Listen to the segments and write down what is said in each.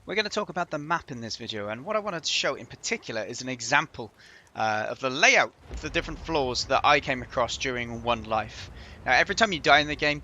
We're going to talk about the map in this video, and what I wanted to show in particular is an example of the layout of the different floors that I came across during One Life. Now, every time you die in the game,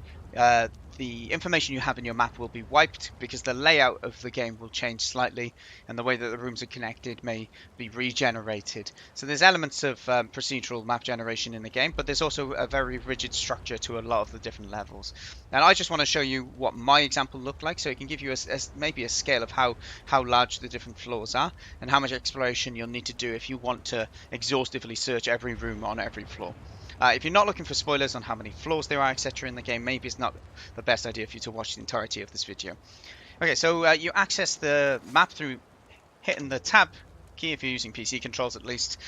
the information you have in your map will be wiped because the layout of the game will change slightly and the way that the rooms are connected may be regenerated. So there's elements of procedural map generation in the game, but there's also a very rigid structure to a lot of the different levels. And I just want to show you what my example looked like so it can give you maybe a scale of how large the different floors are and how much exploration you'll need to do if you want to exhaustively search every room on every floor. If you're not looking for spoilers on how many floors there are, etc. in the game, maybe it's not the best idea for you to watch the entirety of this video. Okay, so you access the map through hitting the tab key if you're using PC controls at least,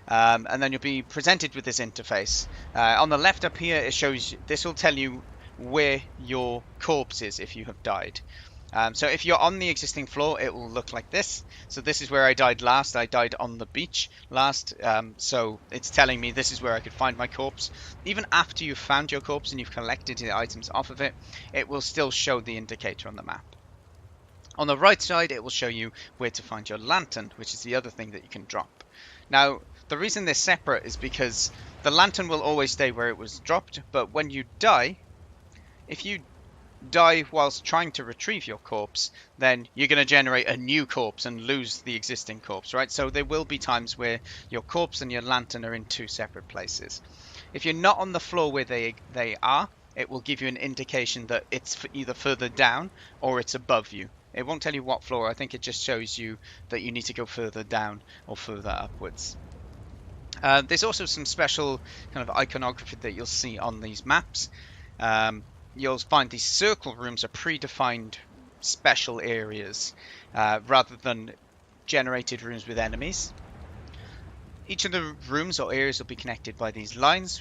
and then you'll be presented with this interface. On the left up here, it shows, this will tell you where your corpse is if you have died. So if you're on the existing floor, it will look like this. So this is where I died last. I died on the beach last. So it's telling me this is where I could find my corpse. Even after you've found your corpse and you've collected the items off of it, it will still show the indicator on the map. On the right side, it will show you where to find your lantern, which is the other thing that you can drop. Now, the reason they're separate is because the lantern will always stay where it was dropped, but when you die, if you die whilst trying to retrieve your corpse, then you're going to generate a new corpse and lose the existing corpse, right? So there will be times where your corpse and your lantern are in two separate places. If you're not on the floor where they are, it will give you an indication that it's either further down or it's above you. It won't tell you what floor. I think it just shows you that you need to go further down or further upwards. There's also some special kind of iconography that you'll see on these maps. You'll find these circle rooms are predefined special areas rather than generated rooms with enemies. Each of the rooms or areas will be connected by these lines,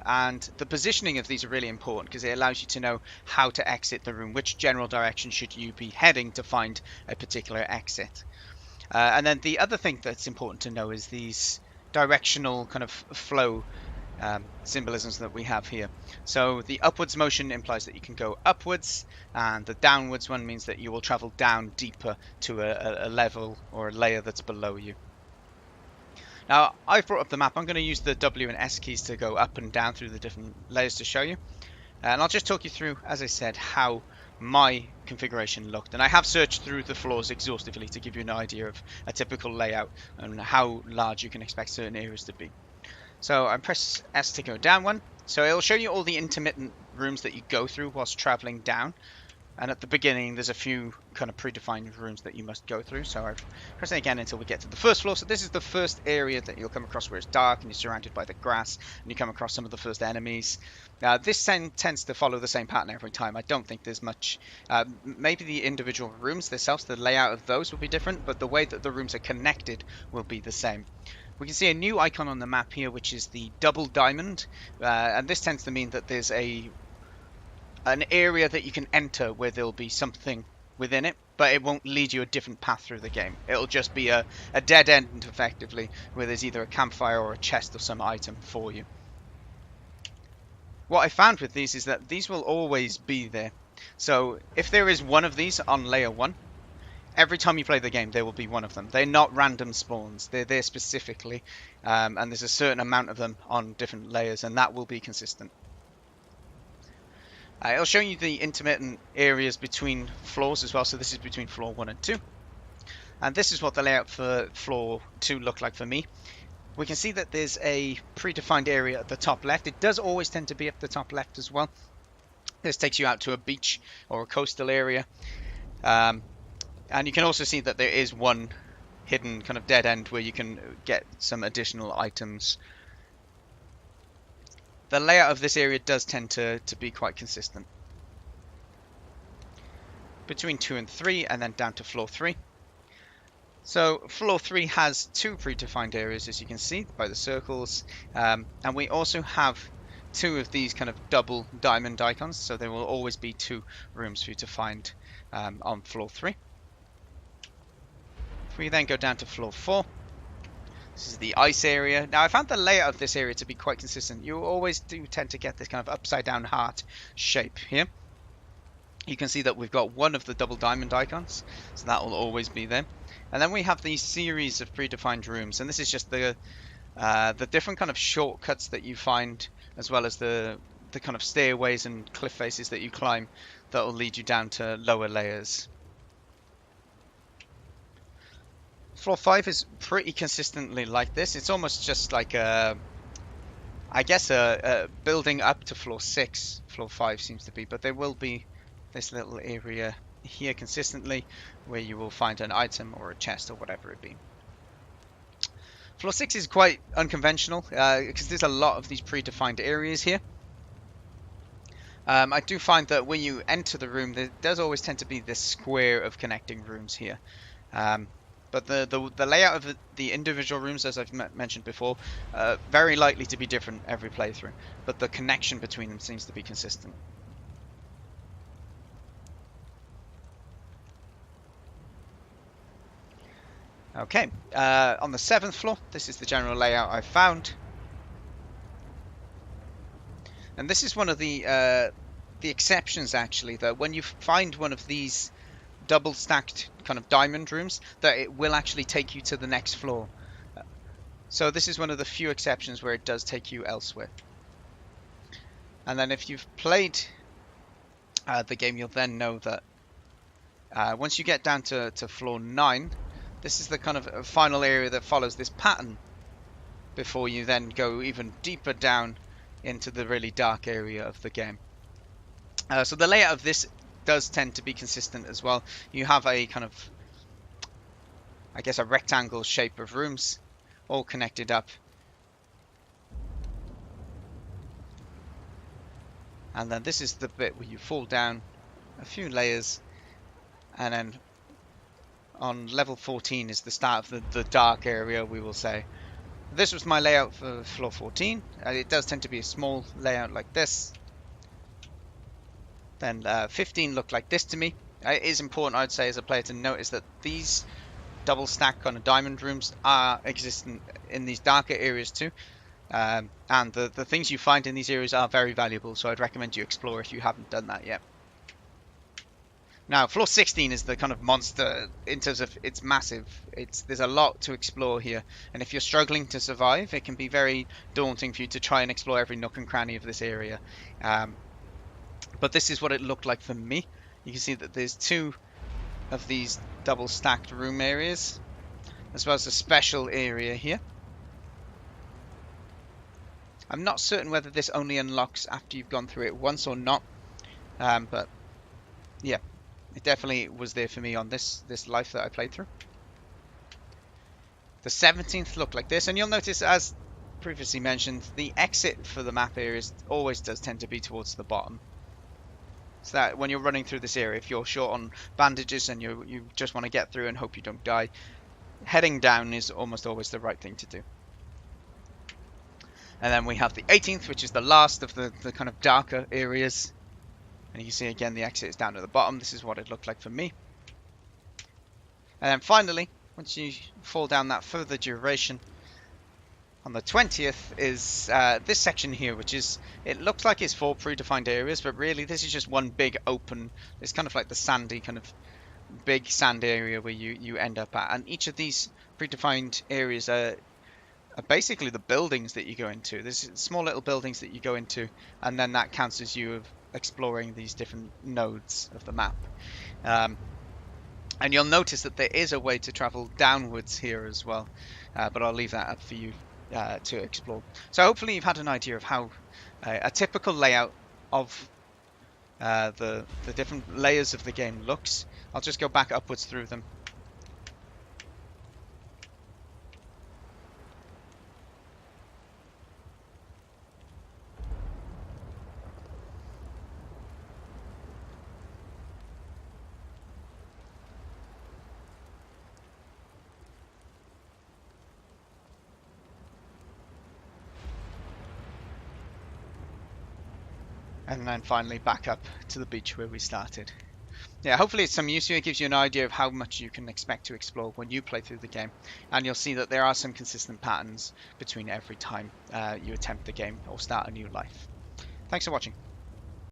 and the positioning of these are really important because it allows you to know how to exit the room, which general direction should you be heading to find a particular exit. And then the other thing that's important to know is these directional kind of flow symbolisms that we have here. So the upwards motion implies that you can go upwards, and the downwards one means that you will travel down deeper to a level or a layer that's below you. Now, I've brought up the map. I'm going to use the W and S keys to go up and down through the different layers to show you. And I'll just talk you through, as I said, how my configuration looked. And I have searched through the floors exhaustively to give you an idea of a typical layout and how large you can expect certain areas to be. So I press S to go down one. So it'll show you all the intermittent rooms that you go through whilst traveling down. And at the beginning, there's a few kind of predefined rooms that you must go through. So I press it again until we get to the first floor. So this is the first area that you'll come across where it's dark and you're surrounded by the grass. And you come across some of the first enemies. This tends to follow the same pattern every time. I don't think there's much. Maybe the individual rooms themselves, the layout of those will be different. But the way that the rooms are connected will be the same. We can see a new icon on the map here, which is the double diamond. And this tends to mean that there's an area that you can enter where there'll be something within it, but it won't lead you a different path through the game. It'll just be a dead end, effectively, where there's either a campfire or a chest or some item for you. What I found with these is that these will always be there. So if there is one of these on layer 1, every time you play the game, there will be one of them. They're not random spawns. They're there specifically, and there's a certain amount of them on different layers, and that will be consistent. It'll show you the intermittent areas between floors as well. So this is between floor 1 and 2. And this is what the layout for floor 2 looked like for me. We can see that there's a predefined area at the top left. It does always tend to be at the top left as well. This takes you out to a beach or a coastal area. And you can also see that there is one hidden kind of dead end where you can get some additional items. The layout of this area does tend to be quite consistent. Between 2 and 3 and then down to floor 3. So floor 3 has 2 predefined areas, as you can see by the circles. And we also have 2 of these kind of double diamond icons. So there will always be 2 rooms for you to find on floor 3. If we then go down to floor 4. This is the ice area. Now I found the layout of this area to be quite consistent. You always do tend to get this kind of upside down heart shape here. you can see that we've got one of the double diamond icons, so that will always be there. And then we have these series of predefined rooms, and this is just the different kind of shortcuts that you find, as well as the kind of stairways and cliff faces that you climb that will lead you down to lower layers. Floor 5 is pretty consistently like this. It's almost just like a building up to floor 6. Floor 5 seems to be, but there will be this little area here consistently where you will find an item or a chest or whatever it be. Floor 6 is quite unconventional because there's a lot of these predefined areas here. I do find that when you enter the room, there does always tend to be this square of connecting rooms here. But the layout of the individual rooms, as I've mentioned before, very likely to be different every playthrough. But the connection between them seems to be consistent. Okay, on the 7th floor, this is the general layout I found. And this is one of the exceptions, actually, that when you find one of these double stacked kind of diamond rooms, that it will actually take you to the next floor. So this is one of the few exceptions where it does take you elsewhere. And then if you've played the game, you'll then know that once you get down to floor 9, this is the kind of final area that follows this pattern before you then go even deeper down into the really dark area of the game. So the layout of this does tend to be consistent as well. You have a kind of, I guess, a rectangle shape of rooms all connected up. And then this is the bit where you fall down a few layers, and then on level 14 is the start of the dark area, we will say. This was my layout for floor 14. It does tend to be a small layout like this. Then 15 looked like this to me. It is important, I'd say, as a player to notice that these double stack kind of diamond rooms are existent in these darker areas too. And the things you find in these areas are very valuable, so I'd recommend you explore if you haven't done that yet. Now, floor 16 is the kind of monster in terms of it's massive. There's a lot to explore here, and if you're struggling to survive, it can be very daunting for you to try and explore every nook and cranny of this area. But this is what it looked like for me. You can see that there's 2 of these double stacked room areas, as well as a special area here. I'm not certain whether this only unlocks after you've gone through it once or not, but yeah. It definitely was there for me on this life that I played through. The 17th looked like this, and you'll notice, as previously mentioned, the exit for the map areas always does tend to be towards the bottom. So that when you're running through this area, if you're short on bandages and you just want to get through and hope you don't die, heading down is almost always the right thing to do. And then we have the 18th, which is the last of the kind of darker areas. And you can see again the exit is down at the bottom. This is what it looked like for me. And then finally, once you fall down that further duration, on the 20th is this section here, which is, it looks like it's 4 predefined areas, but really this is just one big open, it's kind of like the sandy kind of big sand area where you end up at. And each of these predefined areas are basically the buildings that you go into. There's small little buildings that you go into, and then that counts as you exploring these different nodes of the map. And you'll notice that there is a way to travel downwards here as well, but I'll leave that up for you to explore. So hopefully you've had an idea of how a typical layout of the different layers of the game looks. I'll just go back upwards through them. And then finally back up to the beach where we started. Yeah, hopefully it's some use to you. It gives you an idea of how much you can expect to explore when you play through the game. And you'll see that there are some consistent patterns between every time you attempt the game or start a new life. Thanks for watching.